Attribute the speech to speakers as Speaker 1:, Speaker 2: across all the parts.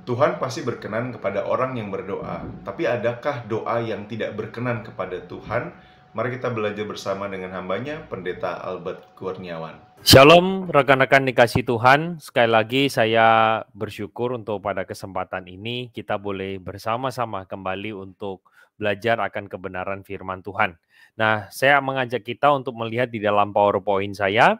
Speaker 1: Tuhan pasti berkenan kepada orang yang berdoa, tapi adakah doa yang tidak berkenan kepada Tuhan? Mari kita belajar bersama dengan hambanya, Pendeta Albert Kurniawan.
Speaker 2: Shalom rekan-rekan dikasih Tuhan, sekali lagi saya bersyukur untuk pada kesempatan ini kita boleh bersama-sama kembali untuk belajar akan kebenaran firman Tuhan. Nah, saya mengajak kita untuk melihat di dalam PowerPoint saya.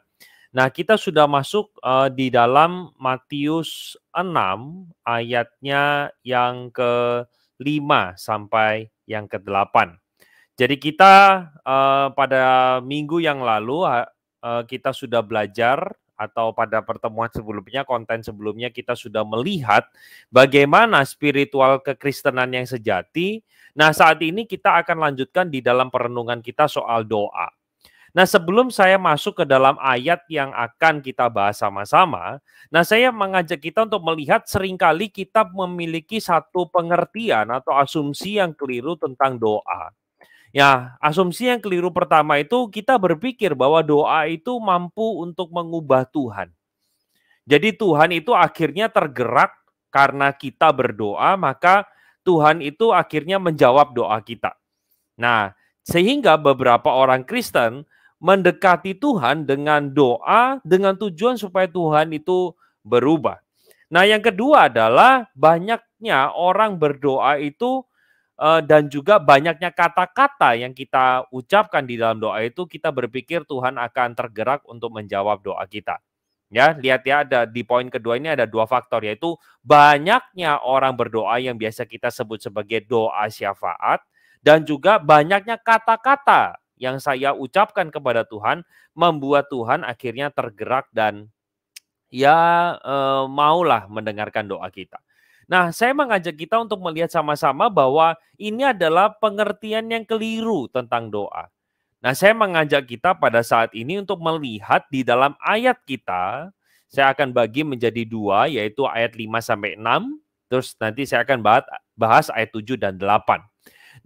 Speaker 2: Nah, kita sudah masuk di dalam Matius 6 ayatnya yang ke-5 sampai yang ke-8. Jadi kita pada minggu yang lalu kita sudah belajar atau pada pertemuan sebelumnya, konten sebelumnya kita sudah melihat bagaimana spiritual kekristenan yang sejati. Nah, saat ini kita akan lanjutkan di dalam perenungan kita soal doa. Nah, sebelum saya masuk ke dalam ayat yang akan kita bahas sama-sama, nah saya mengajak kita untuk melihat seringkali kita memiliki satu pengertian atau asumsi yang keliru tentang doa. Ya, asumsi yang keliru pertama itu kita berpikir bahwa doa itu mampu untuk mengubah Tuhan. Jadi Tuhan itu akhirnya tergerak karena kita berdoa, maka Tuhan itu akhirnya menjawab doa kita. Nah, sehingga beberapa orang Kristen mendekati Tuhan dengan doa dengan tujuan supaya Tuhan itu berubah. Nah, yang kedua adalah banyaknya orang berdoa itu dan juga banyaknya kata-kata yang kita ucapkan di dalam doa itu kita berpikir Tuhan akan tergerak untuk menjawab doa kita. Ya, lihat ya, ada di poin kedua ini ada dua faktor, yaitu banyaknya orang berdoa yang biasa kita sebut sebagai doa syafaat, dan juga banyaknya kata-kata yang saya ucapkan kepada Tuhan membuat Tuhan akhirnya tergerak dan ya maulah mendengarkan doa kita. Nah, saya mengajak kita untuk melihat sama-sama bahwa ini adalah pengertian yang keliru tentang doa. Nah, saya mengajak kita pada saat ini untuk melihat di dalam ayat kita, saya akan bagi menjadi dua, yaitu ayat 5-6, terus nanti saya akan bahas ayat 7 dan 8.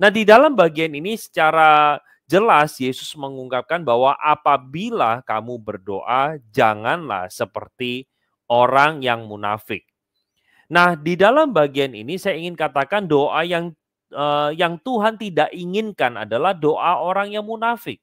Speaker 2: Nah, di dalam bagian ini secara jelas Yesus mengungkapkan bahwa apabila kamu berdoa, janganlah seperti orang yang munafik. Nah, di dalam bagian ini saya ingin katakan doa yang Tuhan tidak inginkan adalah doa orang yang munafik.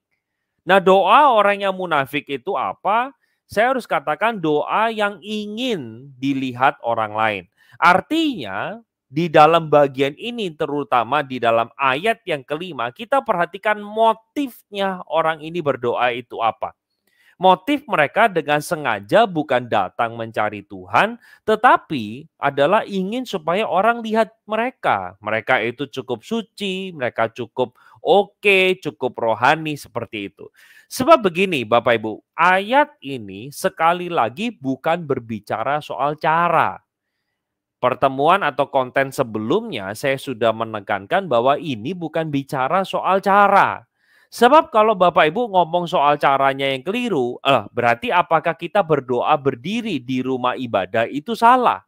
Speaker 2: Nah, doa orang yang munafik itu apa? Saya harus katakan doa yang ingin dilihat orang lain. Artinya, di dalam bagian ini, terutama di dalam ayat yang kelima, kita perhatikan motifnya orang ini berdoa itu apa. Motif mereka dengan sengaja bukan datang mencari Tuhan, tetapi adalah ingin supaya orang lihat mereka. Mereka itu cukup suci, mereka cukup oke, cukup rohani seperti itu. Sebab begini Bapak Ibu, ayat ini sekali lagi bukan berbicara soal cara. Pertemuan atau konten sebelumnya saya sudah menekankan bahwa ini bukan bicara soal cara. Sebab kalau Bapak Ibu ngomong soal caranya yang keliru, berarti apakah kita berdoa berdiri di rumah ibadah itu salah?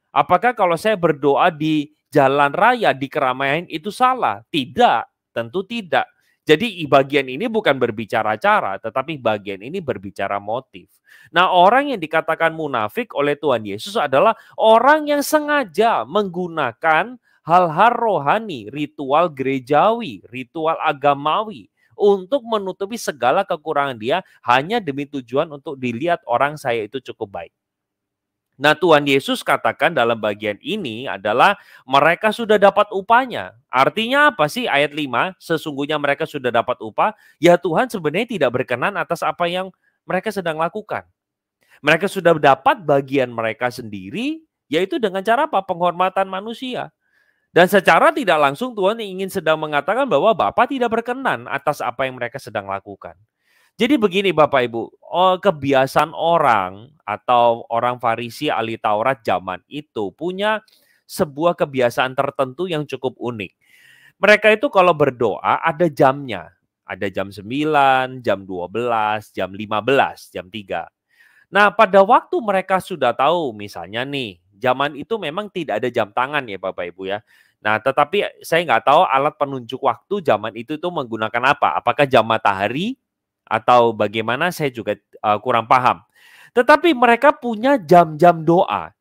Speaker 2: Apakah kalau saya berdoa di jalan raya, di keramaian itu salah? Tidak, tentu tidak. Jadi bagian ini bukan berbicara cara, tetapi bagian ini berbicara motif. Nah, orang yang dikatakan munafik oleh Tuhan Yesus adalah orang yang sengaja menggunakan hal-hal rohani, ritual gerejawi, ritual agamawi, untuk menutupi segala kekurangan dia hanya demi tujuan untuk dilihat orang saya itu cukup baik. Nah, Tuhan Yesus katakan dalam bagian ini adalah mereka sudah dapat upahnya. Artinya apa sih ayat 5? Sesungguhnya mereka sudah dapat upah. Ya, Tuhan sebenarnya tidak berkenan atas apa yang mereka sedang lakukan. Mereka sudah dapat bagian mereka sendiri, yaitu dengan cara apa? Penghormatan manusia. Dan secara tidak langsung Tuhan ingin sedang mengatakan bahwa Bapa tidak berkenan atas apa yang mereka sedang lakukan. Jadi begini Bapak Ibu, kebiasaan orang atau orang Farisi ahli Taurat zaman itu punya sebuah kebiasaan tertentu yang cukup unik. Mereka itu kalau berdoa ada jamnya. Ada jam 9, jam 12, jam 15, jam 3. Nah, pada waktu mereka sudah tahu misalnya nih, zaman itu memang tidak ada jam tangan ya Bapak Ibu ya. Nah, tetapi saya nggak tahu alat penunjuk waktu zaman itu tuh menggunakan apa. Apakah jam matahari atau bagaimana saya juga kurang paham. Tetapi mereka punya jam-jam doa.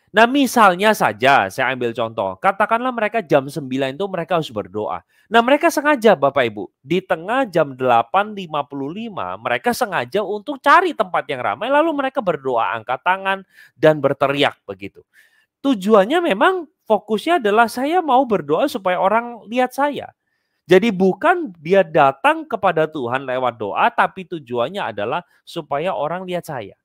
Speaker 2: Nah, misalnya saja, saya ambil contoh, katakanlah mereka jam 9 itu mereka harus berdoa. Nah, mereka sengaja Bapak Ibu, di tengah jam 8.55, mereka sengaja untuk cari tempat yang ramai, lalu mereka berdoa, angkat tangan, dan berteriak begitu. Tujuannya memang fokusnya adalah saya mau berdoa supaya orang lihat saya. Jadi bukan dia datang kepada Tuhan lewat doa, tapi tujuannya adalah supaya orang lihat saya.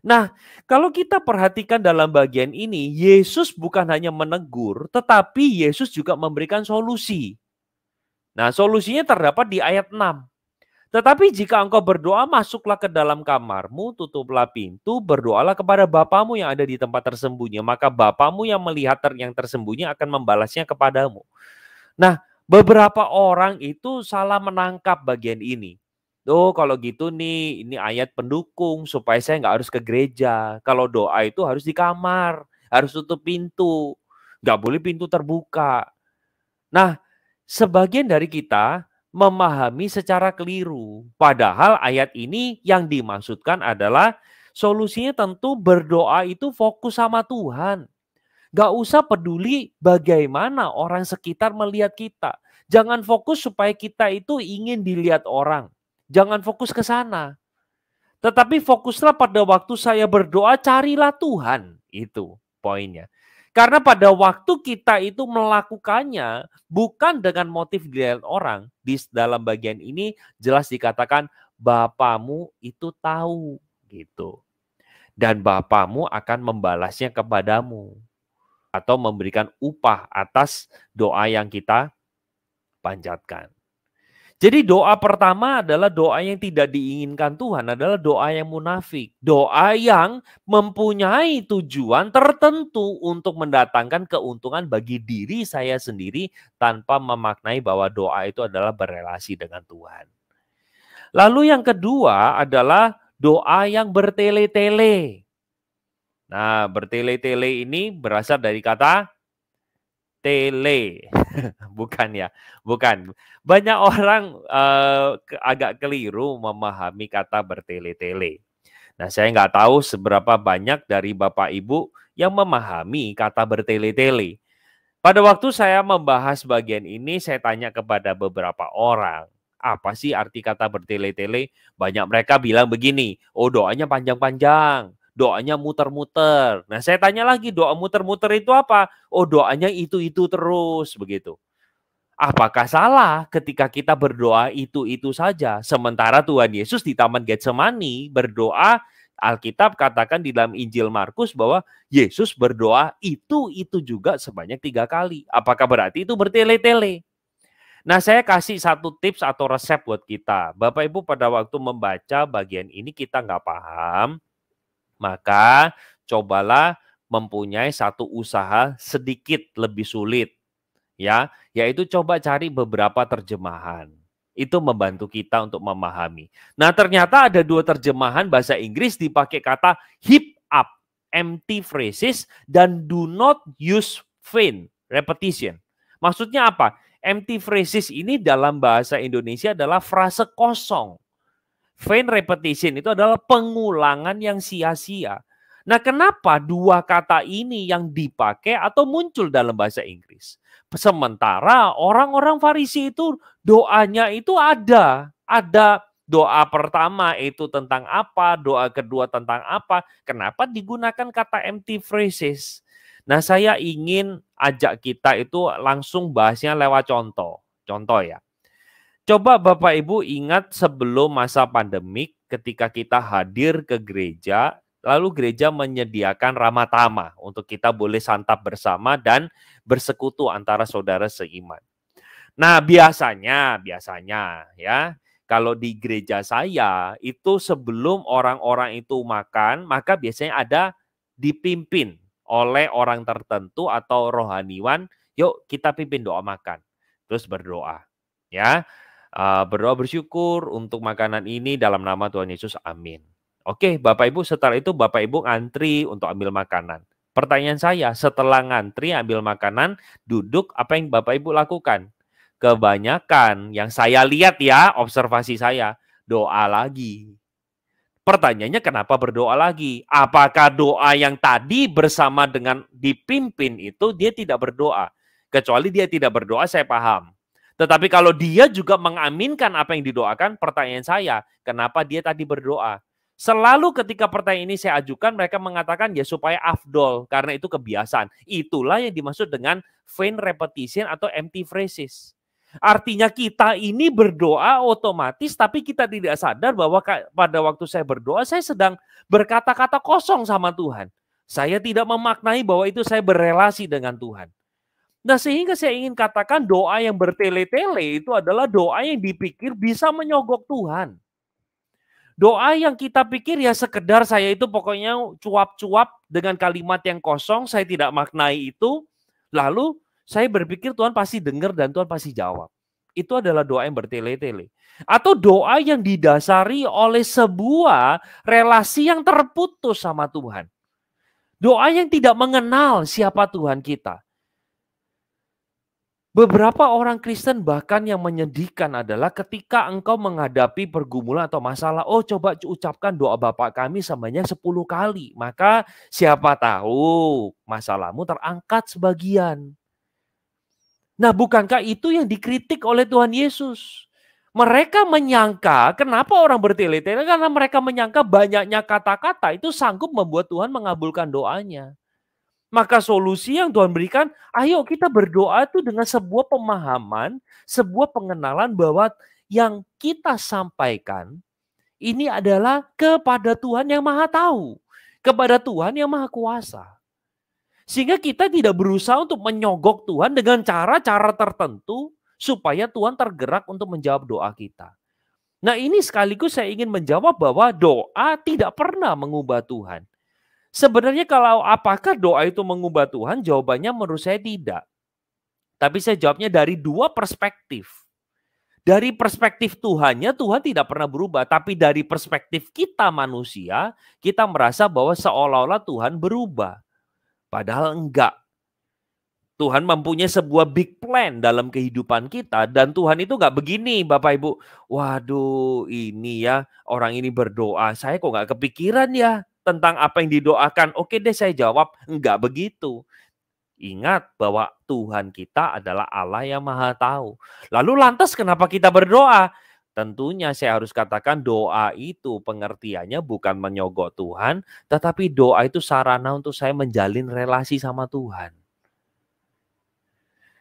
Speaker 2: Nah, kalau kita perhatikan dalam bagian ini, Yesus bukan hanya menegur, tetapi Yesus juga memberikan solusi. Nah, solusinya terdapat di ayat 6. Tetapi jika engkau berdoa, masuklah ke dalam kamarmu, tutuplah pintu, berdoalah kepada Bapamu yang ada di tempat tersembunyi. Maka Bapamu yang melihat yang tersembunyi akan membalasnya kepadamu. Nah, beberapa orang itu salah menangkap bagian ini. Oh, kalau gitu nih, ini ayat pendukung supaya saya nggak harus ke gereja. Kalau doa itu harus di kamar, harus tutup pintu, nggak boleh pintu terbuka. Nah, sebagian dari kita memahami secara keliru. Padahal ayat ini yang dimaksudkan adalah solusinya tentu berdoa itu fokus sama Tuhan. Nggak usah peduli bagaimana orang sekitar melihat kita. Jangan fokus supaya kita itu ingin dilihat orang. Jangan fokus ke sana. Tetapi fokuslah pada waktu saya berdoa, carilah Tuhan. Itu poinnya. Karena pada waktu kita itu melakukannya bukan dengan motif dilihat orang. Di dalam bagian ini jelas dikatakan Bapamu itu tahu gitu. Dan Bapamu akan membalasnya kepadamu atau memberikan upah atas doa yang kita panjatkan. Jadi doa pertama adalah doa yang tidak diinginkan Tuhan, adalah doa yang munafik. Doa yang mempunyai tujuan tertentu untuk mendatangkan keuntungan bagi diri saya sendiri tanpa memaknai bahwa doa itu adalah berelasi dengan Tuhan. Lalu yang kedua adalah doa yang bertele-tele. Nah, bertele-tele ini berasal dari kata tele, bukan ya, bukan. Banyak orang agak keliru memahami kata bertele-tele. Nah, saya nggak tahu seberapa banyak dari Bapak Ibu yang memahami kata bertele-tele. Pada waktu saya membahas bagian ini, saya tanya kepada beberapa orang, apa sih arti kata bertele-tele? Banyak mereka bilang begini, oh doanya panjang-panjang. Doanya muter-muter. Nah, saya tanya lagi, doa muter-muter itu apa? Oh, doanya itu-itu terus, begitu. Apakah salah ketika kita berdoa itu-itu saja? Sementara Tuhan Yesus di Taman Getsemani berdoa, Alkitab katakan di dalam Injil Markus bahwa Yesus berdoa itu juga sebanyak 3 kali. Apakah berarti itu bertele-tele? Nah, saya kasih satu tips atau resep buat kita. Bapak Ibu pada waktu membaca bagian ini kita nggak paham, maka cobalah mempunyai satu usaha sedikit lebih sulit, ya, yaitu coba cari beberapa terjemahan. Itu membantu kita untuk memahami. Nah, ternyata ada 2 terjemahan bahasa Inggris dipakai kata heap up, empty phrases, dan do not use vain repetition. Maksudnya apa? Empty phrases ini dalam bahasa Indonesia adalah frase kosong. Vain repetition itu adalah pengulangan yang sia-sia. Nah, kenapa 2 kata ini yang dipakai atau muncul dalam bahasa Inggris? Sementara orang-orang Farisi itu doanya itu ada. Ada doa pertama itu tentang apa, doa kedua tentang apa. Kenapa digunakan kata empty phrases? Nah, saya ingin ajak kita itu langsung bahasnya lewat contoh. Contoh ya. Coba Bapak Ibu ingat sebelum masa pandemik ketika kita hadir ke gereja, lalu gereja menyediakan ramatama untuk kita boleh santap bersama dan bersekutu antara saudara seiman. Nah, biasanya ya, kalau di gereja saya itu sebelum orang-orang itu makan, maka biasanya ada dipimpin oleh orang tertentu atau rohaniwan, yuk kita pimpin doa makan. Terus berdoa, ya. Berdoa bersyukur untuk makanan ini dalam nama Tuhan Yesus, amin. Oke, Bapak Ibu, setelah itu Bapak Ibu ngantri untuk ambil makanan. Pertanyaan saya, setelah ngantri ambil makanan, duduk, apa yang Bapak Ibu lakukan? Kebanyakan yang saya lihat ya, observasi saya, doa lagi. Pertanyaannya kenapa berdoa lagi? Apakah doa yang tadi bersama dengan dipimpin itu dia tidak berdoa? Kecuali dia tidak berdoa, saya paham. Tetapi kalau dia juga mengaminkan apa yang didoakan, pertanyaan saya, kenapa dia tadi berdoa? Selalu ketika pertanyaan ini saya ajukan, mereka mengatakan ya supaya afdol, karena itu kebiasaan. Itulah yang dimaksud dengan vain repetition atau empty phrases. Artinya kita ini berdoa otomatis, tapi kita tidak sadar bahwa pada waktu saya berdoa, saya sedang berkata-kata kosong sama Tuhan. Saya tidak memaknai bahwa itu saya berelasi dengan Tuhan. Nah, sehingga saya ingin katakan doa yang bertele-tele itu adalah doa yang dipikir bisa menyogok Tuhan. Doa yang kita pikir ya sekedar saya itu pokoknya cuap-cuap dengan kalimat yang kosong, saya tidak maknai itu, lalu saya berpikir Tuhan pasti dengar dan Tuhan pasti jawab. Itu adalah doa yang bertele-tele. Atau doa yang didasari oleh sebuah relasi yang terputus sama Tuhan. Doa yang tidak mengenal siapa Tuhan kita. Beberapa orang Kristen bahkan yang menyedihkan adalah ketika engkau menghadapi pergumulan atau masalah, oh coba ucapkan doa Bapa kami sebanyak 10 kali. Maka siapa tahu masalahmu terangkat sebagian. Nah, bukankah itu yang dikritik oleh Tuhan Yesus? Mereka menyangka, kenapa orang bertele-tele? Karena mereka menyangka banyaknya kata-kata itu sanggup membuat Tuhan mengabulkan doanya. Maka solusi yang Tuhan berikan, ayo kita berdoa itu dengan sebuah pemahaman, sebuah pengenalan bahwa yang kita sampaikan ini adalah kepada Tuhan yang Maha Tahu, kepada Tuhan yang Maha Kuasa. Sehingga kita tidak berusaha untuk menyogok Tuhan dengan cara-cara tertentu supaya Tuhan tergerak untuk menjawab doa kita. Nah, ini sekaligus saya ingin menjawab bahwa doa tidak pernah mengubah Tuhan. Sebenarnya kalau apakah doa itu mengubah Tuhan? Jawabannya menurut saya tidak. Tapi saya jawabnya dari dua perspektif. Dari perspektif Tuhannya, Tuhan tidak pernah berubah. Tapi dari perspektif kita manusia, kita merasa bahwa seolah-olah Tuhan berubah. Padahal enggak. Tuhan mempunyai sebuah big plan dalam kehidupan kita. Dan Tuhan itu enggak begini Bapak Ibu. Waduh ini ya orang ini berdoa. Saya kok enggak kepikiran ya tentang apa yang didoakan. Oke deh saya jawab. Enggak begitu. Ingat bahwa Tuhan kita adalah Allah yang Maha Tahu. Lalu lantas kenapa kita berdoa? Tentunya saya harus katakan doa itu pengertiannya bukan menyogok Tuhan. Tetapi doa itu sarana untuk saya menjalin relasi sama Tuhan.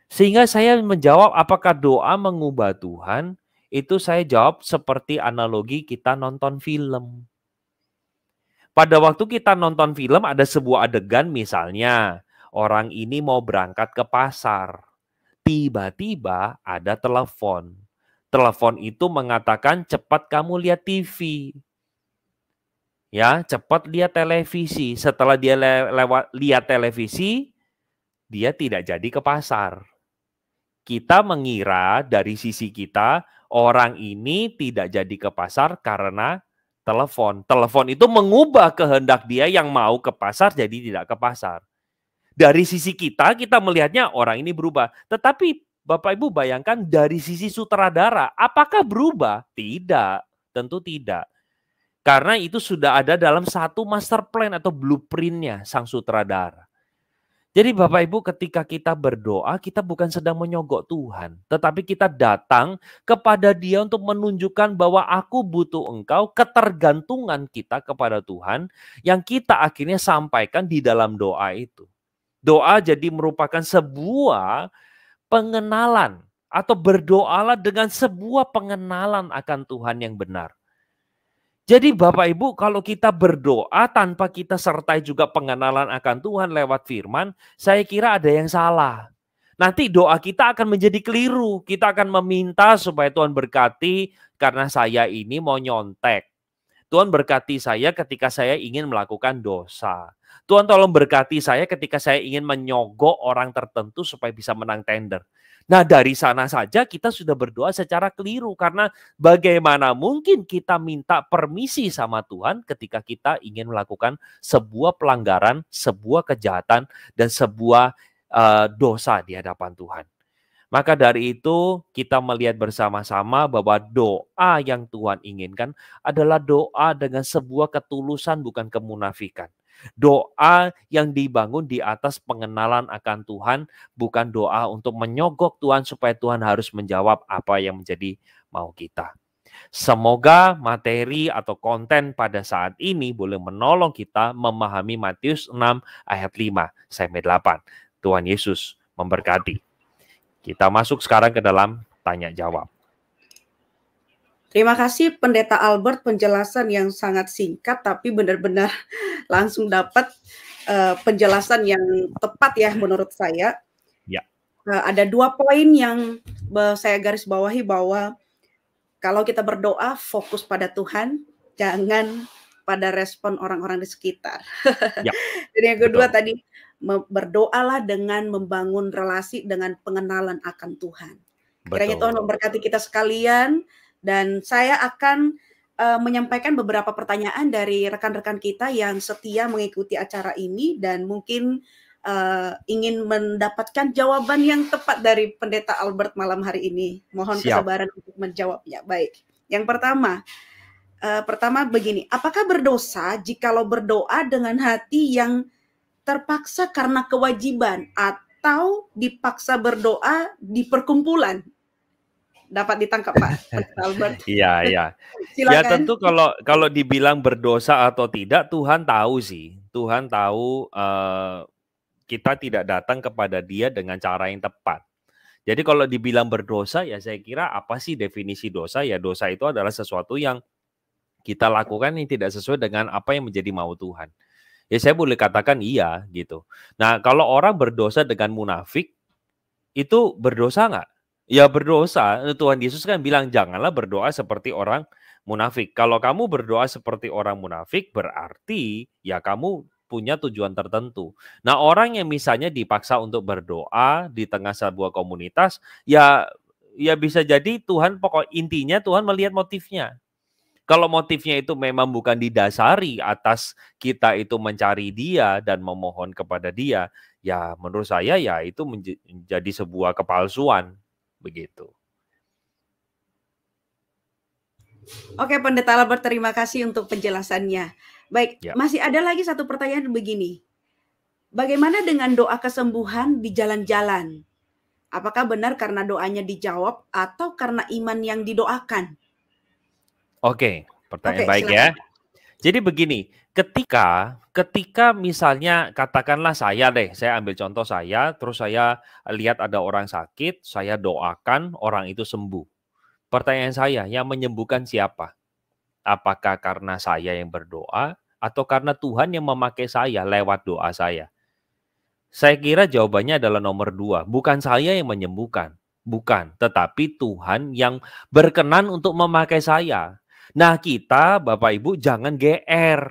Speaker 2: Sehingga saya menjawab apakah doa mengubah Tuhan? Itu saya jawab seperti analogi kita nonton film. Pada waktu kita nonton film ada sebuah adegan misalnya orang ini mau berangkat ke pasar. Tiba-tiba ada telepon. Telepon itu mengatakan cepat kamu lihat TV. Ya, cepat lihat televisi. Setelah dia lihat televisi, dia tidak jadi ke pasar. Kita mengira dari sisi kita orang ini tidak jadi ke pasar karena telepon. Telepon itu mengubah kehendak dia yang mau ke pasar jadi tidak ke pasar. Dari sisi kita melihatnya orang ini berubah. Tetapi Bapak Ibu bayangkan dari sisi sutradara, apakah berubah? Tidak, tentu tidak. Karena itu sudah ada dalam satu master plan atau blueprint-nya sang sutradara. Jadi Bapak Ibu ketika kita berdoa, kita bukan sedang menyogok Tuhan. Tetapi kita datang kepada Dia untuk menunjukkan bahwa aku butuh engkau, ketergantungan kita kepada Tuhan yang kita akhirnya sampaikan di dalam doa itu. Doa jadi merupakan sebuah pengenalan atau berdoalah dengan sebuah pengenalan akan Tuhan yang benar. Jadi Bapak Ibu kalau kita berdoa tanpa kita sertai juga pengenalan akan Tuhan lewat firman, saya kira ada yang salah. Nanti doa kita akan menjadi keliru. Kita akan meminta supaya Tuhan berkati karena saya ini mau nyontek. Tuhan berkati saya ketika saya ingin melakukan dosa. Tuhan tolong berkati saya ketika saya ingin menyogok orang tertentu supaya bisa menang tender. Nah dari sana saja kita sudah berdoa secara keliru karena bagaimana mungkin kita minta permisi sama Tuhan ketika kita ingin melakukan sebuah pelanggaran, sebuah kejahatan dan sebuah dosa di hadapan Tuhan. Maka dari itu kita melihat bersama-sama bahwa doa yang Tuhan inginkan adalah doa dengan sebuah ketulusan bukan kemunafikan. Doa yang dibangun di atas pengenalan akan Tuhan, bukan doa untuk menyogok Tuhan supaya Tuhan harus menjawab apa yang menjadi mau kita. Semoga materi atau konten pada saat ini boleh menolong kita memahami Matius 6 ayat 5 sampai 8. Tuhan Yesus memberkati. Kita masuk sekarang ke dalam tanya jawab.
Speaker 3: Terima kasih Pendeta Albert, penjelasan yang sangat singkat tapi benar-benar langsung dapat penjelasan yang tepat ya menurut saya.
Speaker 2: Ya.
Speaker 3: Ada 2 poin yang saya garis bawahi, bahwa kalau kita berdoa fokus pada Tuhan, jangan pada respon orang-orang di sekitar.
Speaker 2: Ya,
Speaker 3: Dan yang kedua
Speaker 2: betul.
Speaker 3: tadi, berdoalah dengan membangun relasi dengan pengenalan akan Tuhan. Kiranya Tuhan memberkati kita sekalian, dan saya akan menyampaikan beberapa pertanyaan dari rekan-rekan kita yang setia mengikuti acara ini dan mungkin ingin mendapatkan jawaban yang tepat dari Pendeta Albert malam hari ini. Mohon kesabaran untuk menjawabnya. Baik, yang pertama begini, apakah berdosa jikalau berdoa dengan hati yang terpaksa karena kewajiban atau dipaksa berdoa di perkumpulan? Dapat ditangkap Pak Albert?
Speaker 2: Iya, iya.
Speaker 3: Silakan.
Speaker 2: Ya tentu kalau dibilang berdosa atau tidak, Tuhan tahu sih. Tuhan tahu kita tidak datang kepada Dia dengan cara yang tepat. Jadi kalau dibilang berdosa, ya saya kira apa sih definisi dosa? Ya dosa itu adalah sesuatu yang kita lakukan yang tidak sesuai dengan apa yang menjadi mau Tuhan. Ya saya boleh katakan iya gitu. Nah kalau orang berdosa dengan munafik, itu berdosa nggak? Ya berdosa. Tuhan Yesus kan bilang janganlah berdoa seperti orang munafik. Kalau kamu berdoa seperti orang munafik, berarti ya kamu punya tujuan tertentu. Nah orang yang misalnya dipaksa untuk berdoa di tengah sebuah komunitas, ya bisa jadi Tuhan intinya Tuhan melihat motifnya. Kalau motifnya itu memang bukan didasari atas kita itu mencari Dia dan memohon kepada Dia, ya menurut saya ya itu menjadi sebuah kepalsuan, begitu.
Speaker 3: Oke Pendeta Albert, terima kasih untuk penjelasannya. Baik, ya. Masih ada lagi satu pertanyaan begini. Bagaimana dengan doa kesembuhan di jalan-jalan? Apakah benar karena doanya dijawab atau karena iman yang didoakan?
Speaker 2: Oke, pertanyaan baik silakan. Ya. Jadi begini, ketika misalnya katakanlah saya ambil contoh saya, terus saya lihat ada orang sakit, saya doakan orang itu sembuh. Pertanyaan saya, yang menyembuhkan siapa? Apakah karena saya yang berdoa atau karena Tuhan yang memakai saya lewat doa saya? Saya kira jawabannya adalah nomor 2, bukan saya yang menyembuhkan, bukan, tetapi Tuhan yang berkenan untuk memakai saya. Nah kita Bapak Ibu jangan GR.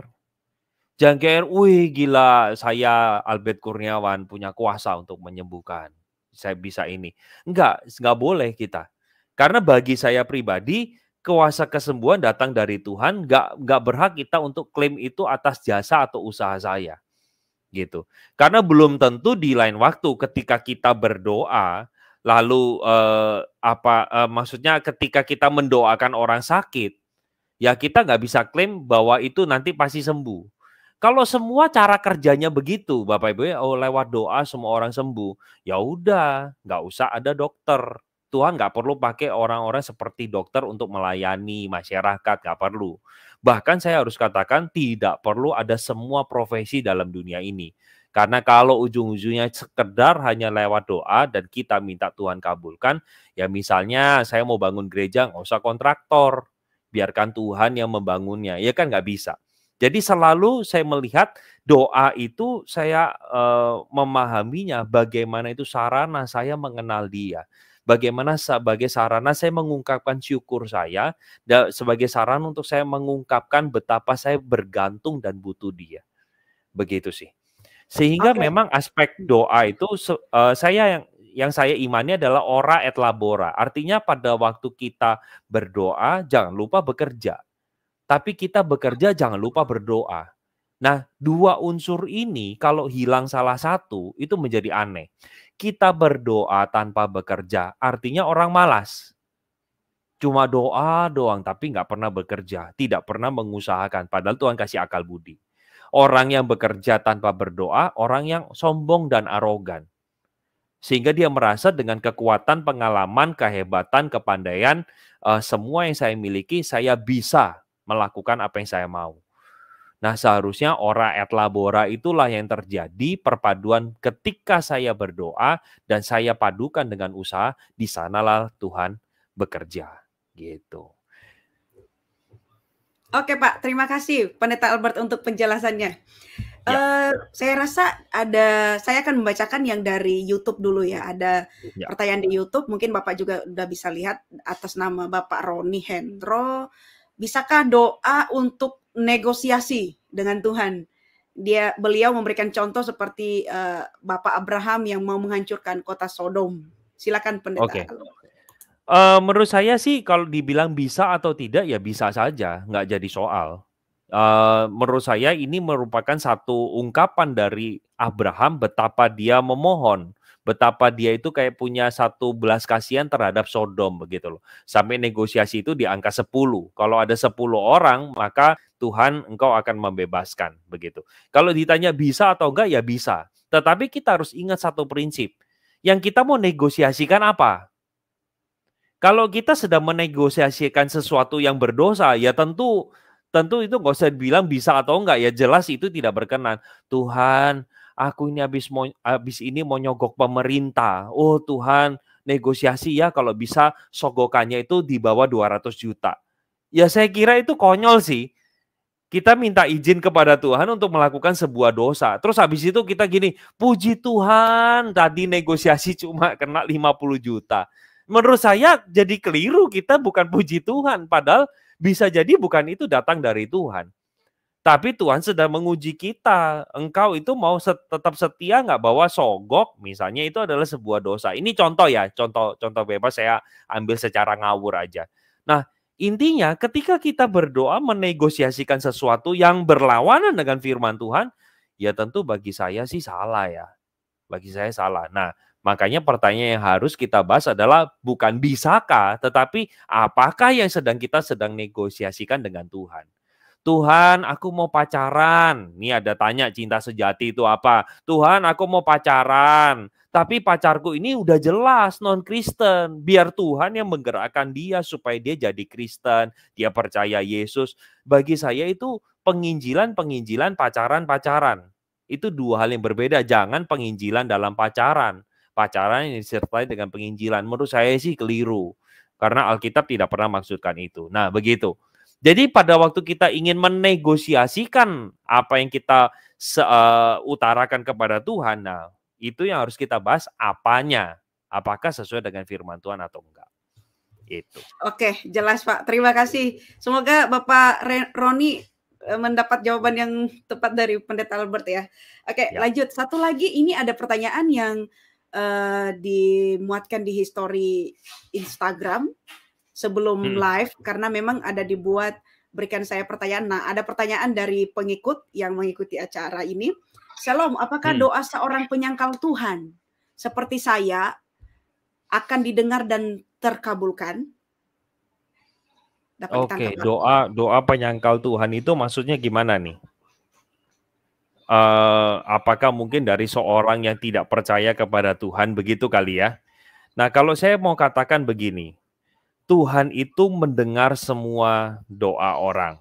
Speaker 2: Jangan GR, wih gila saya Albert Kurniawan punya kuasa untuk menyembuhkan. Saya bisa ini. Enggak boleh kita. Karena bagi saya pribadi, kuasa kesembuhan datang dari Tuhan, enggak berhak kita untuk klaim itu atas jasa atau usaha saya. Gitu. Karena belum tentu di lain waktu ketika kita berdoa, lalu maksudnya ketika kita mendoakan orang sakit, ya kita nggak bisa klaim bahwa itu nanti pasti sembuh. Kalau semua cara kerjanya begitu, Bapak Ibu ya, lewat doa semua orang sembuh, ya udah, nggak usah ada dokter. Tuhan nggak perlu pakai orang-orang seperti dokter untuk melayani masyarakat, nggak perlu. Bahkan saya harus katakan tidak perlu ada semua profesi dalam dunia ini. Karena kalau ujung-ujungnya sekedar hanya lewat doa dan kita minta Tuhan kabulkan, ya misalnya saya mau bangun gereja, nggak usah kontraktor. Biarkan Tuhan yang membangunnya, ya kan nggak bisa. Jadi selalu saya melihat doa itu saya memahaminya bagaimana itu sarana saya mengenal Dia. Bagaimana sebagai sarana saya mengungkapkan syukur saya, dan sebagai sarana untuk saya mengungkapkan betapa saya bergantung dan butuh Dia. Begitu sih. Sehingga memang aspek doa itu yang saya imani adalah ora et labora. Artinya pada waktu kita berdoa, jangan lupa bekerja. Tapi kita bekerja, jangan lupa berdoa. Nah, 2 unsur ini kalau hilang salah satu, itu menjadi aneh. kita berdoa tanpa bekerja, artinya orang malas. Cuma doa doang, tapi nggak pernah bekerja, tidak pernah mengusahakan, padahal Tuhan kasih akal budi. Orang yang bekerja tanpa berdoa, orang yang sombong dan arogan. Sehingga dia merasa dengan kekuatan, pengalaman, kehebatan, kepandaian, semua yang saya miliki, saya bisa melakukan apa yang saya mau. Nah, seharusnya ora et labora itulah yang terjadi perpaduan ketika saya berdoa dan saya padukan dengan usaha, di sanalah Tuhan bekerja. Gitu.
Speaker 3: Oke Pak, terima kasih Pendeta Albert untuk penjelasannya. Saya rasa saya akan membacakan yang dari YouTube dulu ya. Ada pertanyaan di YouTube, mungkin Bapak juga udah bisa lihat atas nama Bapak Roni Hendro. Bisakah doa untuk negosiasi dengan Tuhan? Beliau memberikan contoh seperti Bapak Abraham yang mau menghancurkan kota Sodom. Silakan Pendeta.
Speaker 2: Menurut saya sih kalau dibilang bisa atau tidak ya bisa saja, nggak jadi soal. Menurut saya ini merupakan satu ungkapan dari Abraham betapa dia memohon, betapa dia itu kayak punya satu belas kasihan terhadap Sodom begitu loh. Sampai negosiasi itu di angka 10. Kalau ada 10 orang, maka Tuhan engkau akan membebaskan begitu. Kalau ditanya bisa atau enggak ya bisa. Tetapi kita harus ingat satu prinsip. Yang kita mau negosiasikan apa? Kalau kita sedang menegosiasikan sesuatu yang berdosa, ya tentu itu nggak usah bilang bisa atau enggak, ya jelas itu tidak berkenan. Tuhan, aku ini habis ini mau nyogok pemerintah. Oh Tuhan, negosiasi ya kalau bisa sogokannya itu di bawah 200 juta. Ya saya kira itu konyol sih. Kita minta izin kepada Tuhan untuk melakukan sebuah dosa. Terus habis itu kita gini, puji Tuhan tadi negosiasi cuma kena 50 juta. Menurut saya jadi keliru, kita bukan puji Tuhan. Padahal bisa jadi bukan itu datang dari Tuhan. Tapi Tuhan sedang menguji kita. Engkau itu mau tetap setia nggak bahwa sogok misalnya itu adalah sebuah dosa. Ini contoh ya, contoh bebas saya ambil secara ngawur aja. Nah intinya ketika kita berdoa menegosiasikan sesuatu yang berlawanan dengan firman Tuhan, ya tentu bagi saya sih salah ya. Bagi saya salah. Nah makanya pertanyaan yang harus kita bahas adalah bukan bisakah, tetapi apakah yang kita sedang negosiasikan dengan Tuhan. Tuhan, aku mau pacaran. Ini ada tanya cinta sejati itu apa? Tuhan, aku mau pacaran. Tapi pacarku ini udah jelas non-Kristen. Biar Tuhan yang menggerakkan dia supaya dia jadi Kristen. Dia percaya Yesus. Bagi saya itu penginjilan, pacaran. Itu dua hal yang berbeda. Jangan penginjilan dalam pacaran. Pacaran yang disertai dengan penginjilan. Menurut saya sih keliru. Karena Alkitab tidak pernah maksudkan itu. Nah, begitu. Jadi pada waktu kita ingin menegosiasikan apa yang kita utarakan kepada Tuhan, nah itu yang harus kita bahas apanya. Apakah sesuai dengan firman Tuhan atau enggak. Itu.
Speaker 3: Oke, jelas Pak. Terima kasih. Semoga Bapak Roni mendapat jawaban yang tepat dari Pendeta Albert ya. Oke, lanjut. Satu lagi, ini ada pertanyaan yang dimuatkan di history Instagram sebelum live, karena memang ada dibuat berikan saya pertanyaan. Nah, ada pertanyaan dari pengikut yang mengikuti acara ini. Shalom, apakah doa seorang penyangkal Tuhan seperti saya akan didengar dan terkabulkan?
Speaker 2: Oke, doa penyangkal Tuhan itu maksudnya gimana nih? Apakah mungkin dari seorang yang tidak percaya kepada Tuhan, begitu kali ya? Nah, kalau saya mau katakan begini, Tuhan itu mendengar semua doa orang,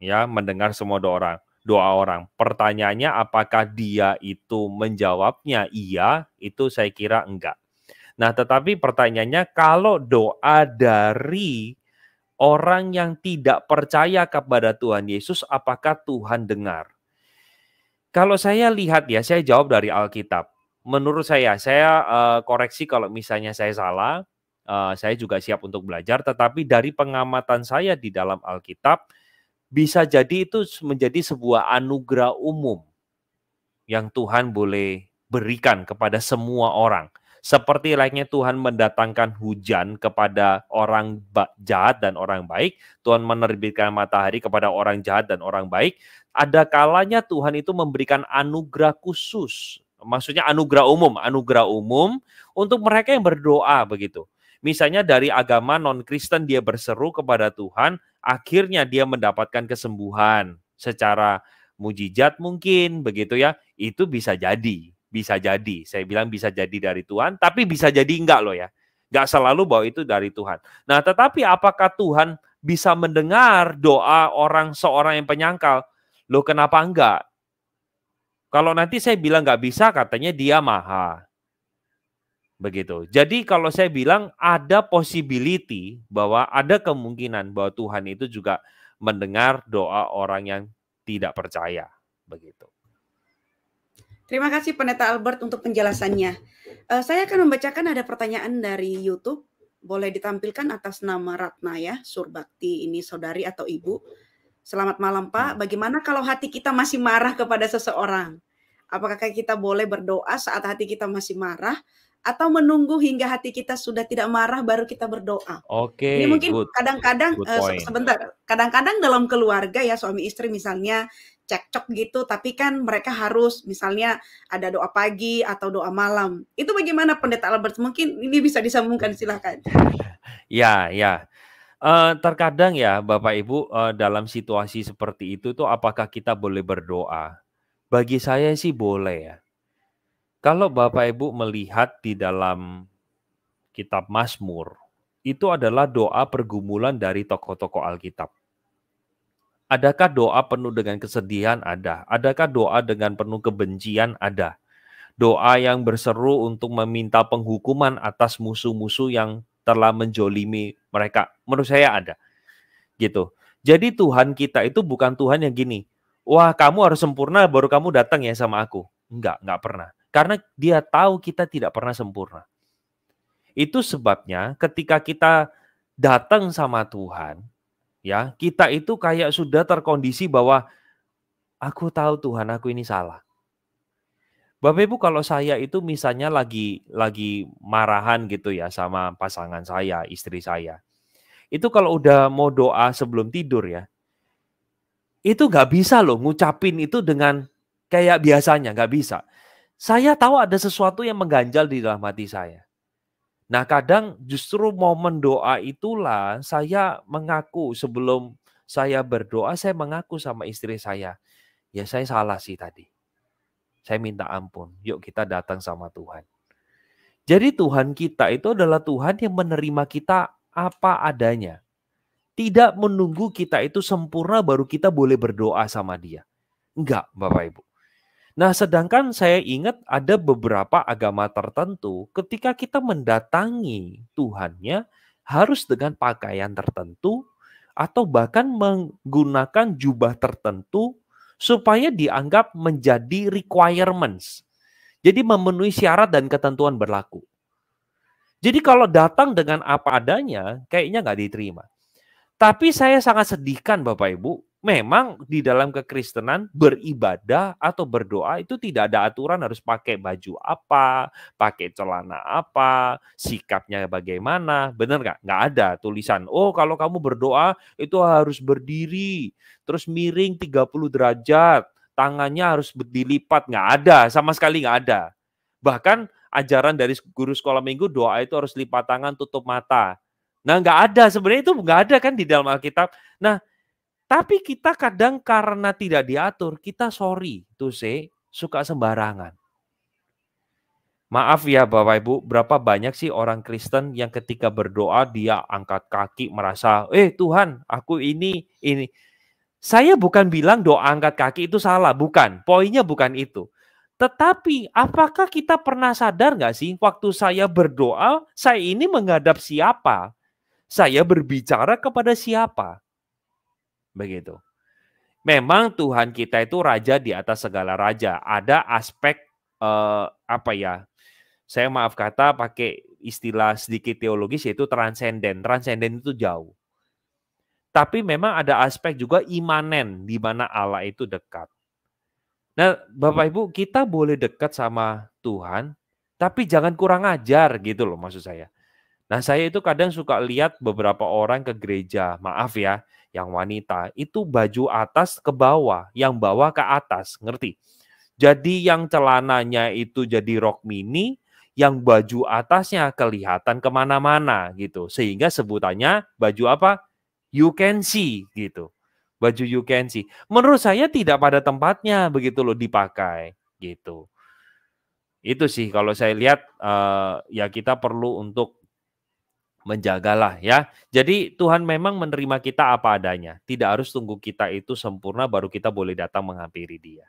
Speaker 2: ya, mendengar semua doa orang. Pertanyaannya apakah dia itu menjawabnya iya, itu saya kira enggak. Nah, tetapi pertanyaannya kalau doa dari orang yang tidak percaya kepada Tuhan Yesus, apakah Tuhan dengar? Kalau saya lihat ya, saya jawab dari Alkitab. Menurut saya koreksi kalau misalnya saya salah. Saya juga siap untuk belajar, tetapi dari pengamatan saya di dalam Alkitab, bisa jadi itu menjadi sebuah anugerah umum yang Tuhan boleh berikan kepada semua orang. Seperti layaknya Tuhan mendatangkan hujan kepada orang jahat dan orang baik, Tuhan menerbitkan matahari kepada orang jahat dan orang baik, ada kalanya Tuhan itu memberikan anugerah khusus maksudnya anugerah umum untuk mereka yang berdoa begitu. Misalnya dari agama non-Kristen dia berseru kepada Tuhan, akhirnya dia mendapatkan kesembuhan secara mujizat mungkin begitu ya. Itu bisa jadi. Saya bilang bisa jadi dari Tuhan, tapi bisa jadi enggak loh ya. Enggak selalu bahwa itu dari Tuhan. Nah, tetapi apakah Tuhan bisa mendengar doa seorang yang penyangkal? Loh, kenapa enggak? Kalau nanti saya bilang enggak bisa, katanya dia maha. Begitu. Jadi kalau saya bilang ada possibility bahwa ada kemungkinan bahwa Tuhan itu juga mendengar doa orang yang tidak percaya. Begitu.
Speaker 3: Terima kasih Pendeta Albert untuk penjelasannya. Saya akan membacakan ada pertanyaan dari YouTube. Boleh ditampilkan atas nama Ratna ya, Surbakti, ini saudari atau ibu. Selamat malam Pak, bagaimana kalau hati kita masih marah kepada seseorang? Apakah kita boleh berdoa saat hati kita masih marah? Atau menunggu hingga hati kita sudah tidak marah baru kita berdoa?
Speaker 2: Oke,
Speaker 3: ini mungkin
Speaker 2: good.
Speaker 3: kadang-kadang
Speaker 2: Good point.
Speaker 3: sebentar, kadang-kadang dalam keluarga ya suami istri misalnya cekcok gitu, tapi kan mereka harus misalnya ada doa pagi atau doa malam. Itu bagaimana Pendeta Albert? Mungkin ini bisa disambungkan, silakan.
Speaker 2: Ya. Terkadang ya Bapak Ibu dalam situasi seperti itu tuh apakah kita boleh berdoa? Bagi saya sih boleh ya. Kalau Bapak Ibu melihat di dalam kitab Mazmur, itu adalah doa pergumulan dari tokoh-tokoh Alkitab. Adakah doa penuh dengan kesedihan? Ada. Adakah doa dengan penuh kebencian? Ada. Doa yang berseru untuk meminta penghukuman atas musuh-musuh yang telah menjolimi mereka. Menurut saya ada. Gitu. Jadi Tuhan kita itu bukan Tuhan yang gini, wah kamu harus sempurna baru kamu datang ya sama aku. Enggak pernah. Karena dia tahu kita tidak pernah sempurna. Itu sebabnya ketika kita datang sama Tuhan, ya, kita itu kayak sudah terkondisi bahwa aku tahu Tuhan, aku ini salah. Bapak Ibu, kalau saya itu misalnya lagi marahan gitu ya sama pasangan saya, istri saya. Itu kalau udah mau doa sebelum tidur ya, itu nggak bisa loh ngucapin itu dengan kayak biasanya, nggak bisa. Saya tahu ada sesuatu yang mengganjal di dalam hati saya. Nah, kadang justru momen doa itulah saya mengaku sebelum saya berdoa, saya mengaku sama istri saya, ya saya salah sih tadi. Saya minta ampun, yuk kita datang sama Tuhan. Jadi Tuhan kita itu adalah Tuhan yang menerima kita apa adanya. Tidak menunggu kita itu sempurna baru kita boleh berdoa sama Dia. Enggak, Bapak Ibu. Nah, sedangkan saya ingat ada beberapa agama tertentu ketika kita mendatangi Tuhannya harus dengan pakaian tertentu atau bahkan menggunakan jubah tertentu supaya dianggap menjadi requirements. Jadi memenuhi syarat dan ketentuan berlaku. Jadi kalau datang dengan apa adanya kayaknya nggak diterima. Tapi saya sangat sedihkan Bapak Ibu, memang di dalam kekristenan beribadah atau berdoa itu tidak ada aturan harus pakai baju apa, pakai celana apa, sikapnya bagaimana, benar nggak? Nggak ada tulisan, oh kalau kamu berdoa itu harus berdiri, terus miring 30 derajat, tangannya harus dilipat, nggak ada, sama sekali nggak ada. Bahkan ajaran dari guru sekolah minggu doa itu harus lipat tangan, tutup mata. Nah, nggak ada, sebenarnya itu nggak ada kan di dalam Alkitab. Nah, tapi kita kadang karena tidak diatur, kita sorry to say, suka sembarangan. Maaf ya Bapak Ibu, berapa banyak sih orang Kristen yang ketika berdoa dia angkat kaki merasa, Tuhan, aku ini. Saya bukan bilang doa angkat kaki itu salah, bukan. Poinnya bukan itu. Tetapi apakah kita pernah sadar nggak sih waktu saya berdoa, saya ini menghadap siapa? Saya berbicara kepada siapa? Begitu. Memang Tuhan kita itu raja di atas segala raja. Ada aspek saya maaf kata pakai istilah sedikit teologis yaitu transenden. Transenden itu jauh. Tapi memang ada aspek juga imanen di mana Allah itu dekat. Nah, Bapak Ibu, kita boleh dekat sama Tuhan, tapi jangan kurang ajar gitu loh maksud saya. Nah, saya itu kadang suka lihat beberapa orang ke gereja, maaf ya, yang wanita, itu baju atas ke bawah, yang bawah ke atas, ngerti? Jadi yang celananya itu jadi rok mini, yang baju atasnya kelihatan kemana-mana gitu. Sehingga sebutannya baju apa? You can see gitu. Baju you can see. Menurut saya tidak pada tempatnya begitu loh dipakai gitu. Itu sih kalau saya lihat ya kita perlu untuk menjagalah ya. Jadi Tuhan memang menerima kita apa adanya. Tidak harus tunggu kita itu sempurna baru kita boleh datang menghampiri Dia.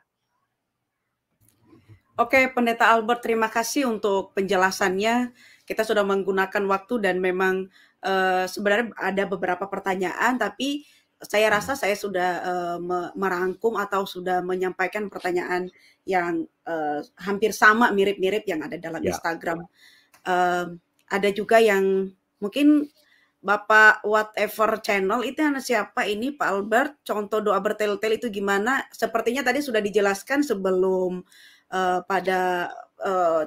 Speaker 3: Oke, Pendeta Albert, terima kasih untuk penjelasannya. Kita sudah menggunakan waktu dan memang sebenarnya ada beberapa pertanyaan, tapi saya rasa saya sudah merangkum atau sudah menyampaikan pertanyaan yang hampir sama, mirip-mirip yang ada dalam Instagram. Ada juga yang mungkin Bapak whatever channel itu siapa ini Pak Albert, contoh doa bertel-tel itu gimana? Sepertinya tadi sudah dijelaskan sebelum pada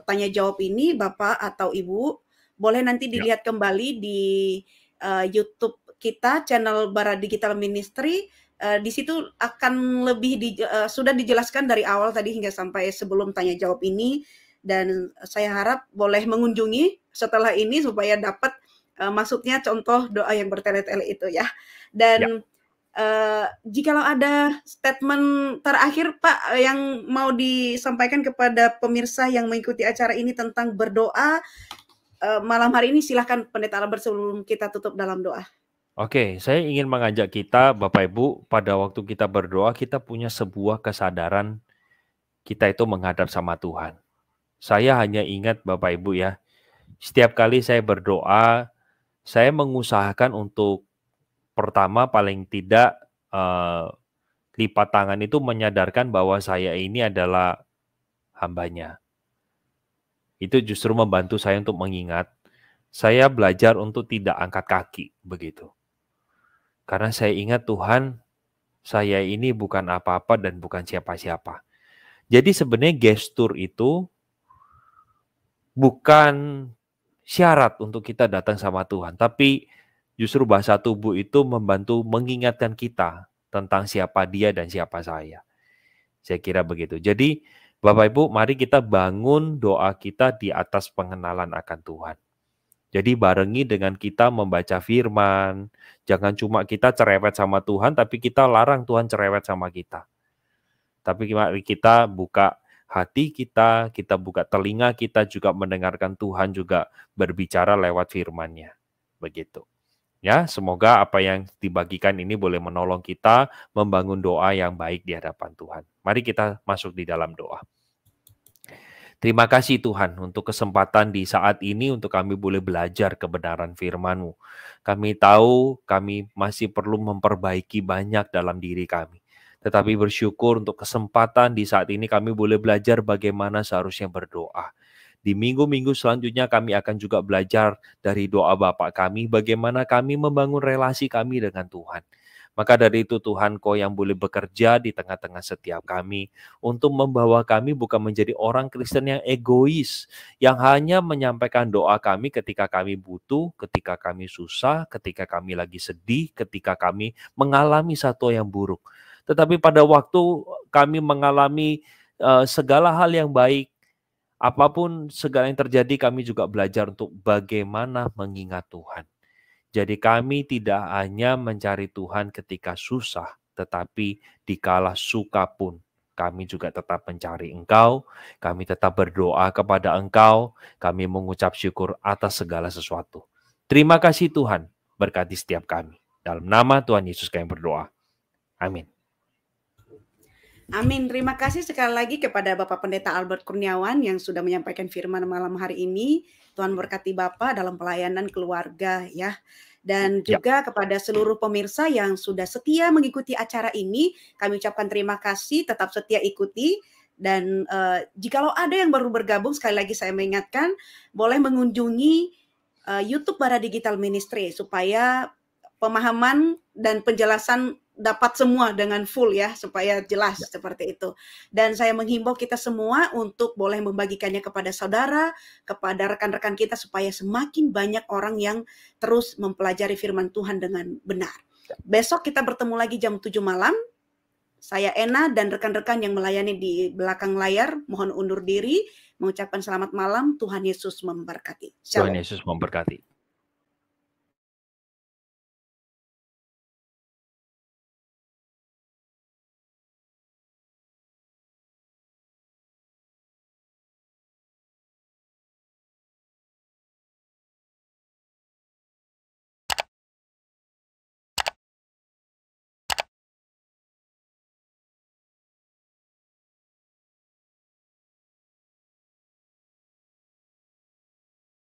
Speaker 3: tanya jawab ini, Bapak atau Ibu boleh nanti dilihat kembali di YouTube kita, channel Bara Digital Ministry. Di situ akan lebih sudah dijelaskan dari awal tadi hingga sampai sebelum tanya jawab ini, dan saya harap boleh mengunjungi setelah ini supaya dapat maksudnya contoh doa yang bertele-tele itu ya. Dan jikalau ada statement terakhir Pak yang mau disampaikan kepada pemirsa yang mengikuti acara ini tentang berdoa malam hari ini, silahkan Pendeta Albert sebelum kita tutup dalam doa.
Speaker 2: Oke, saya ingin mengajak kita Bapak Ibu pada waktu kita berdoa kita punya sebuah kesadaran kita itu menghadap sama Tuhan. Saya hanya ingat Bapak Ibu ya, setiap kali saya berdoa saya mengusahakan untuk pertama paling tidak lipat tangan itu menyadarkan bahwa saya ini adalah hambanya. Itu justru membantu saya untuk mengingat. Saya belajar untuk tidak angkat kaki, begitu. Karena saya ingat Tuhan, saya ini bukan apa-apa dan bukan siapa-siapa. Jadi sebenarnya gestur itu bukan syarat untuk kita datang sama Tuhan, tapi justru bahasa tubuh itu membantu mengingatkan kita tentang siapa Dia dan siapa saya. Saya kira begitu. Jadi Bapak Ibu, mari kita bangun doa kita di atas pengenalan akan Tuhan. Jadi barengi dengan kita membaca firman, jangan cuma kita cerewet sama Tuhan, tapi kita larang Tuhan cerewet sama kita. Tapi mari kita buka hati kita buka telinga kita juga mendengarkan Tuhan juga berbicara lewat firman-Nya. Begitu. Ya, semoga apa yang dibagikan ini boleh menolong kita membangun doa yang baik di hadapan Tuhan. Mari kita masuk di dalam doa. Terima kasih Tuhan untuk kesempatan di saat ini untuk kami boleh belajar kebenaran firman-Mu. Kami tahu kami masih perlu memperbaiki banyak dalam diri kami. Tetapi bersyukur untuk kesempatan di saat ini kami boleh belajar bagaimana seharusnya berdoa. Di minggu-minggu selanjutnya kami akan juga belajar dari doa Bapa kami, bagaimana kami membangun relasi kami dengan Tuhan. Maka dari itu Tuhan, Kau yang boleh bekerja di tengah-tengah setiap kami untuk membawa kami bukan menjadi orang Kristen yang egois, yang hanya menyampaikan doa kami ketika kami butuh, ketika kami susah, ketika kami lagi sedih, ketika kami mengalami satu yang buruk. Tetapi pada waktu kami mengalami segala hal yang baik, apapun segala yang terjadi, kami juga belajar untuk bagaimana mengingat Tuhan. Jadi kami tidak hanya mencari Tuhan ketika susah, tetapi dikala suka pun kami juga tetap mencari Engkau, kami tetap berdoa kepada Engkau, kami mengucap syukur atas segala sesuatu. Terima kasih Tuhan, berkati setiap kami. Dalam nama Tuhan Yesus kami berdoa. Amin.
Speaker 3: Amin. Terima kasih sekali lagi kepada Bapak Pendeta Albert Kurniawan yang sudah menyampaikan firman malam hari ini. Tuhan berkati Bapak dalam pelayanan keluarga ya. Dan juga kepada seluruh pemirsa yang sudah setia mengikuti acara ini, kami ucapkan terima kasih, tetap setia ikuti. Dan jikalau ada yang baru bergabung, sekali lagi saya mengingatkan, boleh mengunjungi YouTube Bara Digital Ministry supaya pemahaman dan penjelasan dapat semua dengan full ya, supaya jelas seperti itu. Dan saya menghimbau kita semua untuk boleh membagikannya kepada saudara, kepada rekan-rekan kita supaya semakin banyak orang yang terus mempelajari firman Tuhan dengan benar. Besok kita bertemu lagi jam 7 malam. Saya Ena dan rekan-rekan yang melayani di belakang layar mohon undur diri, mengucapkan selamat malam. Tuhan Yesus memberkati.
Speaker 2: Tuhan
Speaker 3: Shalom.
Speaker 2: Yesus memberkati.